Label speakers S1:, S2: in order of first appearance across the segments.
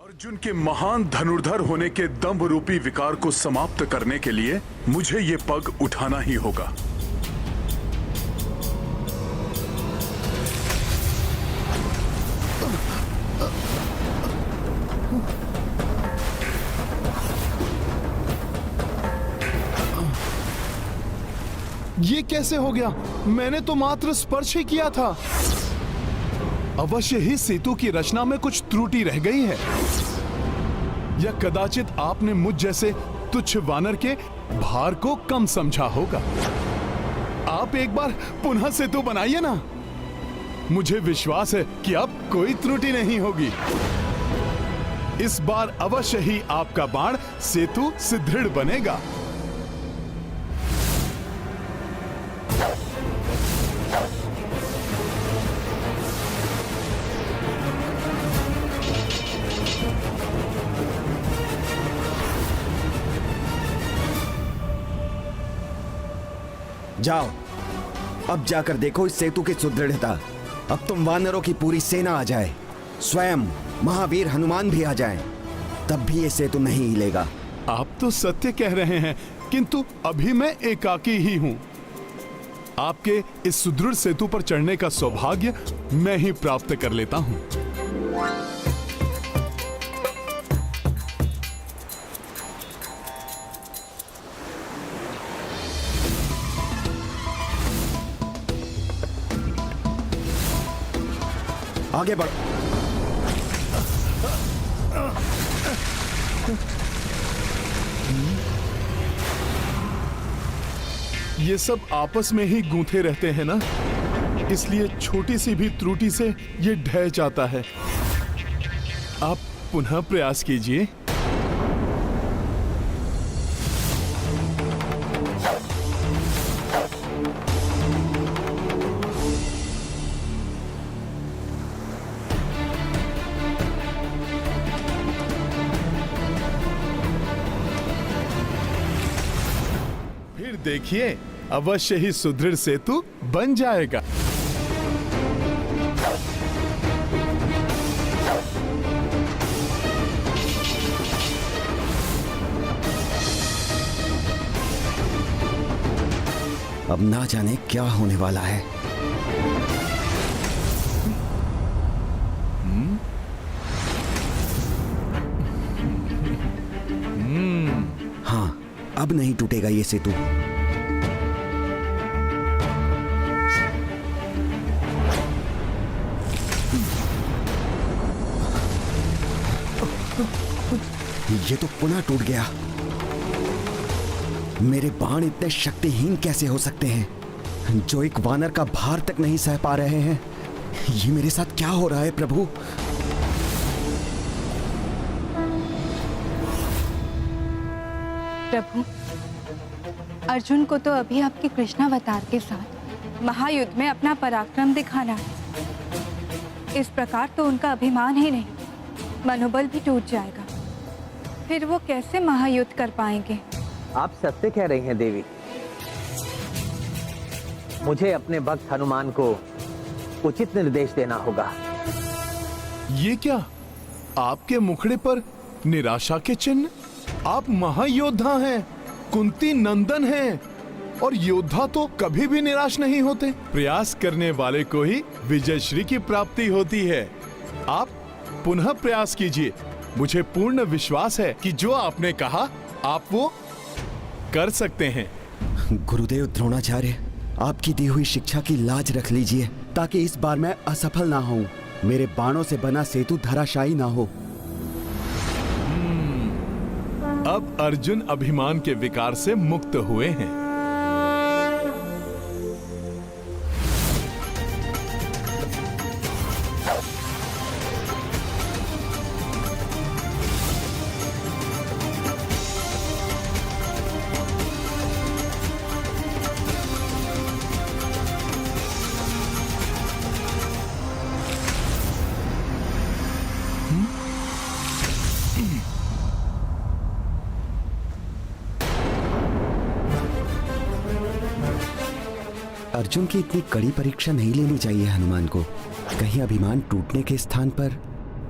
S1: अर्जुन के महान धनुर्धर होने के दंभ रूपी विकार को समाप्त करने के लिए मुझे ये पग उठाना ही होगा।
S2: ये कैसे हो गया? मैंने तो मात्र स्पर्श ही किया था। अवश्य ही सेतु की रचना में कुछ त्रुटि रह गई है, या कदाचित आपने मुझ जैसे तुच्छ वानर के भार को कम समझा होगा। आप एक बार पुनः सेतु बनाइए ना। मुझे विश्वास है कि अब कोई त्रुटि नहीं होगी। इस बार अवश्य ही आपका बाण सेतु सुदृढ़ बनेगा।
S3: जाओ, अब जाकर देखो इस सेतु की सुदृढ़ता। अब तुम वानरों की पूरी सेना आ जाए, स्वयं महावीर हनुमान भी आ जाएं, तब भी ये सेतु नहीं हिलेगा।
S2: आप तो सत्य कह रहे हैं, किंतु अभी मैं एकाकी ही हूं। आपके इस सुदृढ़ सेतु पर चढ़ने का सौभाग्य मैं ही प्राप्त कर लेता हूं।
S3: आगे बढ़ो।
S2: ये सब आपस में ही गूंथे रहते हैं ना, इसलिए छोटी सी भी त्रुटि से ये ढह जाता है। आप पुनः प्रयास कीजिए। फिर देखिए, अवश्य ही सुदृढ़ सेतु बन जाएगा।
S3: अब ना जाने क्या होने वाला है। हाँ, अब नहीं टूटेगा ये सेतु। ये तो पुनः टूट गया। मेरे बाण इतने शक्तिहीन कैसे हो सकते हैं, जो एक वानर का भार तक नहीं सह पा रहे हैं। ये मेरे साथ क्या हो रहा है प्रभु?
S4: प्रभु, अर्जुन को तो अभी आपके कृष्णावतार के साथ महायुद्ध में अपना पराक्रम दिखाना है। इस प्रकार तो उनका अभिमान ही नहीं, मनोबल भी टूट जाएगा। फिर वो कैसे महायुद्ध कर पाएंगे?
S5: आप सत्य कह रही हैं देवी। मुझे अपने भक्त हनुमान को उचित निर्देश देना होगा।
S2: ये क्या, आपके मुखड़े पर निराशा के चिन्ह? आप महायोद्धा हैं, कुंती नंदन हैं, और योद्धा तो कभी भी निराश नहीं होते। प्रयास करने वाले को ही विजयश्री की प्राप्ति होती है। आप पुनः प्रयास कीजिए। मुझे पूर्ण विश्वास है कि जो आपने कहा आप वो कर सकते हैं।
S3: गुरुदेव द्रोणाचार्य, आपकी दी हुई शिक्षा की लाज रख लीजिए, ताकि इस बार मैं असफल ना हूं। मेरे बाणों से बना सेतु धराशायी ना हो।
S2: अब अर्जुन अभिमान के विकार से मुक्त हुए हैं।
S3: अर्जुन की इतनी कड़ी परीक्षा नहीं लेनी चाहिए हनुमान को। कहीं अभिमान टूटने के स्थान पर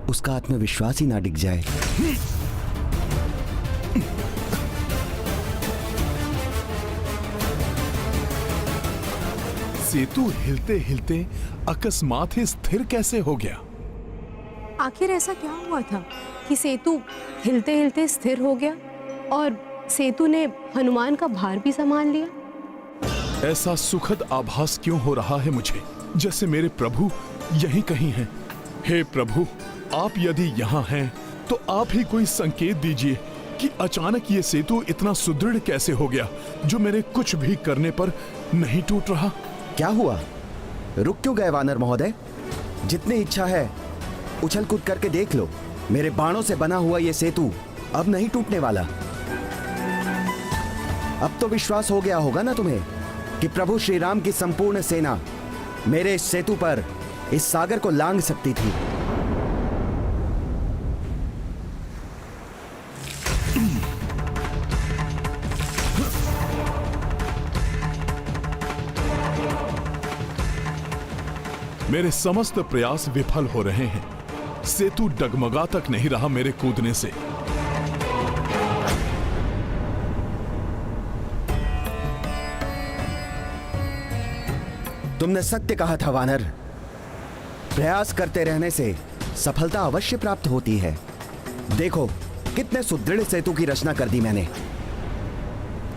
S3: उसका आत्मविश्वास ही ना डिग जाए।
S2: सेतु हिलते हिलते अकस्मात ही स्थिर कैसे हो गया?
S6: आखिर ऐसा क्या हुआ था कि सेतु हिलते हिलते स्थिर हो गया और सेतु ने हनुमान का भार भी संभाल लिया?
S2: ऐसा सुखद आभास क्यों हो रहा है मुझे, जैसे मेरे प्रभु यहीं कहीं हैं। हे प्रभु, आप यदि यहाँ हैं तो आप ही कोई संकेत दीजिए कि अचानक ये सेतु इतना सुदृढ़ कैसे हो गया, जो मेरे कुछ भी करने पर नहीं टूट रहा।
S3: क्या हुआ? रुक क्यों गए वानर महोदय? जितनी इच्छा है उछल कूद करके देख लो। मेरे बाणों से बना हुआ ये सेतु अब नहीं टूटने वाला। अब तो विश्वास हो गया होगा ना तुम्हें कि प्रभु श्री राम की संपूर्ण सेना मेरे इस सेतु पर इस सागर को लांघ सकती थी।
S2: मेरे समस्त प्रयास विफल हो रहे हैं। सेतु डगमगा तक नहीं रहा मेरे कूदने से।
S3: तुमने सत्य कहा था वानर। प्रयास करते रहने से सफलता अवश्य प्राप्त होती है। देखो कितने सुदृढ़ सेतु की रचना कर दी मैंने।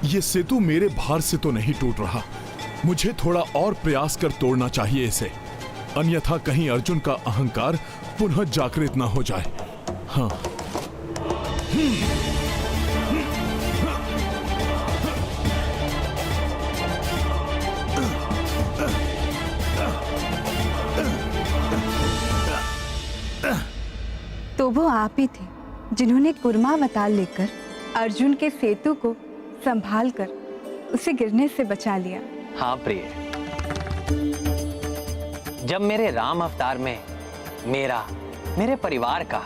S2: ये सेतु मेरे भार से तो नहीं टूट रहा। मुझे थोड़ा और प्रयास कर तोड़ना चाहिए इसे, अन्यथा कहीं अर्जुन का अहंकार पुनः जागृत ना हो जाए। हाँ।
S4: तो वो आप ही थे जिन्होंने कुर्मावतार लेकर अर्जुन के सेतु को संभाल कर उसे गिरने से बचा लिया।
S5: हाँ प्रिय, जब मेरे राम अवतार में मेरे परिवार का,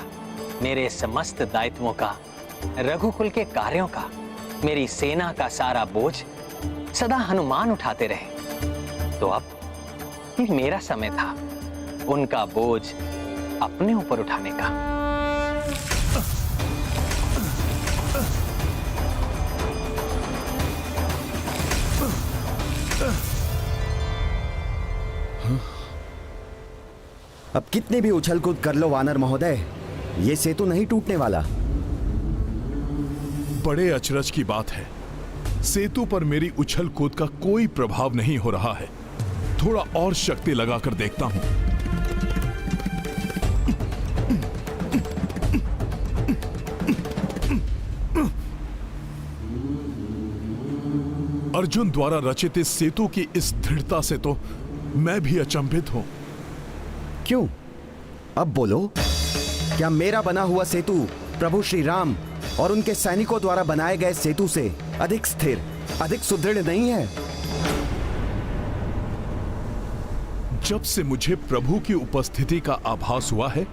S5: मेरे समस्त दायित्वों का, रघुकुल के कार्यों का, मेरी सेना का सारा बोझ सदा हनुमान उठाते रहे, तो अब ये मेरा समय था उनका बोझ अपने ऊपर उठाने का।
S3: अब कितनी भी उछल कूद कर लो वानर महोदय, ये सेतु नहीं टूटने वाला।
S2: बड़े अचरज की बात है, सेतु पर मेरी उछल कूद का कोई प्रभाव नहीं हो रहा है। थोड़ा और शक्ति लगाकर देखता हूं। अर्जुन द्वारा रचित इस सेतु की इस दृढ़ता से तो मैं भी अचंभित हूं।
S3: क्यों? अब बोलो, क्या मेरा बना हुआ सेतु प्रभु श्री राम और उनके सैनिकों द्वारा बनाए गए सेतु से अधिक स्थिर, अधिक सुदृढ़ नहीं है?
S2: जब से मुझे प्रभु की उपस्थिति का आभास हुआ है,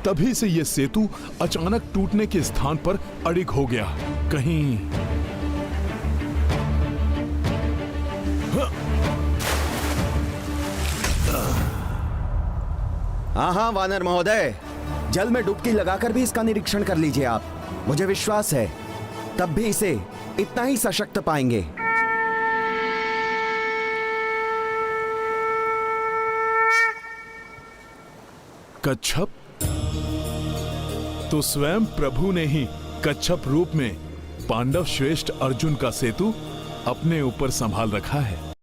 S2: तभी से यह सेतु अचानक टूटने के स्थान पर अड़िग हो गया। कहीं
S3: हाँ वानर महोदय, जल में डुबकी लगाकर भी इसका निरीक्षण कर लीजिए आप। मुझे विश्वास है तब भी इसे इतना ही सशक्त पाएंगे।
S2: कच्छप? तो स्वयं प्रभु ने ही कच्छप रूप में पांडव श्रेष्ठ अर्जुन का सेतु अपने ऊपर संभाल रखा है।